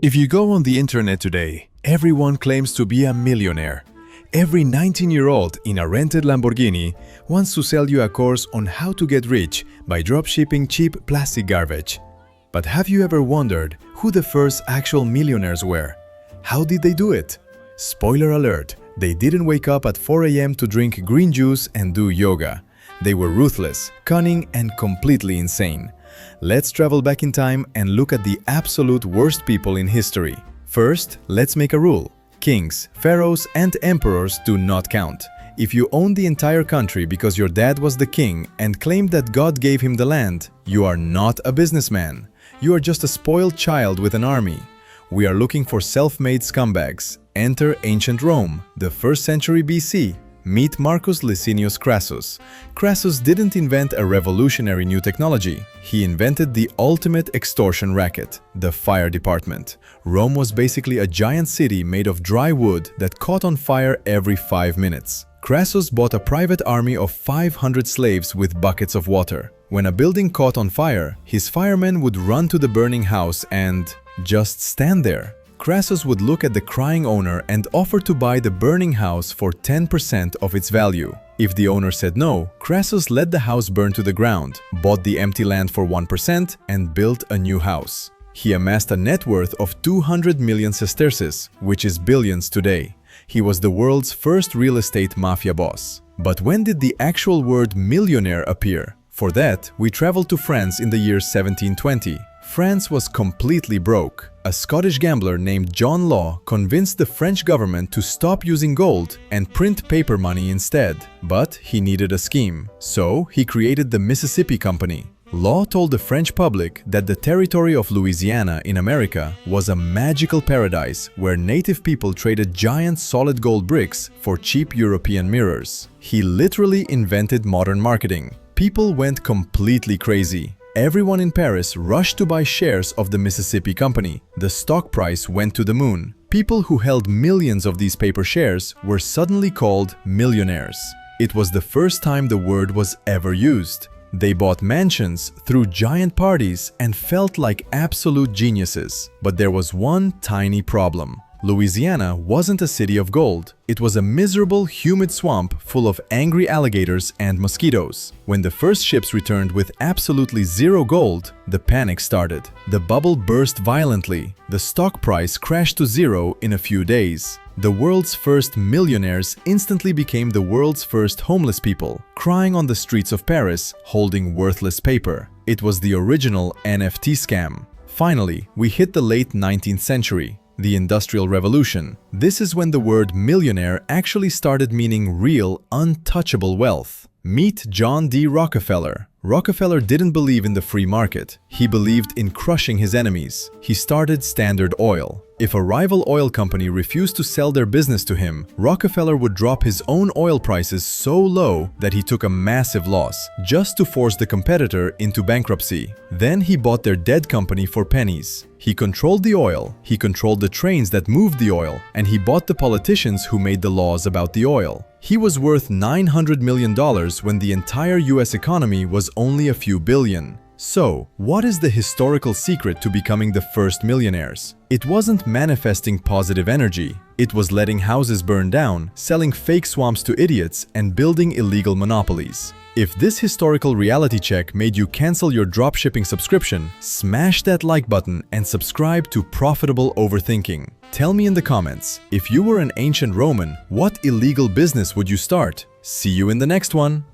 If you go on the internet today, everyone claims to be a millionaire. Every 19-year-old in a rented Lamborghini wants to sell you a course on how to get rich by dropshipping cheap plastic garbage. But have you ever wondered who the first actual millionaires were? How did they do it? Spoiler alert, they didn't wake up at 4 a.m. to drink green juice and do yoga. They were ruthless, cunning, and completely insane. Let's travel back in time and look at the absolute worst people in history. First, let's make a rule. Kings, pharaohs, and emperors do not count. If you own the entire country because your dad was the king and claimed that God gave him the land, you are not a businessman. You are just a spoiled child with an army. We are looking for self-made scumbags. Enter ancient Rome, the 1st century BC. Meet Marcus Crassus. Crassus didn't invent a revolutionary new technology. He invented the ultimate extortion racket, the fire department. Rome was basically a giant city made of dry wood that caught on fire every 5 minutes. Crassus bought a private army of 500 slaves with buckets of water. When a building caught on fire, his firemen would run to the burning house and just stand there. Crassus would look at the crying owner and offer to buy the burning house for 10% of its value. If the owner said no, Crassus let the house burn to the ground, bought the empty land for 1%, and built a new house. He amassed a net worth of 200 million sesterces, which is billions today. He was the world's first real estate mafia boss. But when did the actual word millionaire appear? For that, we traveled to France in the year 1720. France was completely broke. A Scottish gambler named John Law convinced the French government to stop using gold and print paper money instead. But he needed a scheme, so he created the Mississippi Company. Law told the French public that the territory of Louisiana in America was a magical paradise where native people traded giant solid gold bricks for cheap European mirrors. He literally invented modern marketing. People went completely crazy. Everyone in Paris rushed to buy shares of the Mississippi Company. The stock price went to the moon. People who held millions of these paper shares were suddenly called millionaires. It was the first time the word was ever used. They bought mansions, threw giant parties, and felt like absolute geniuses. But there was one tiny problem. Louisiana wasn't a city of gold. It was a miserable, humid swamp full of angry alligators and mosquitoes. When the first ships returned with absolutely zero gold, the panic started. The bubble burst violently. The stock price crashed to zero in a few days. The world's first millionaires instantly became the world's first homeless people, crying on the streets of Paris, holding worthless paper. It was the original NFT scam. Finally, we hit the late 19th century. The Industrial Revolution. This is when the word millionaire actually started meaning real, untouchable wealth. Meet John D. Rockefeller. Rockefeller didn't believe in the free market. He believed in crushing his enemies. He started Standard Oil. If a rival oil company refused to sell their business to him, Rockefeller would drop his own oil prices so low that he took a massive loss, just to force the competitor into bankruptcy. Then he bought their dead company for pennies. He controlled the oil, he controlled the trains that moved the oil, and he bought the politicians who made the laws about the oil. He was worth $900 million when the entire US economy was only a few billion. So, what is the historical secret to becoming the first millionaires? It wasn't manifesting positive energy. It was letting houses burn down, selling fake swamps to idiots, and building illegal monopolies. If this historical reality check made you cancel your dropshipping subscription, smash that like button and subscribe to Profitable Overthinking. Tell me in the comments, if you were an ancient Roman, what illegal business would you start? See you in the next one!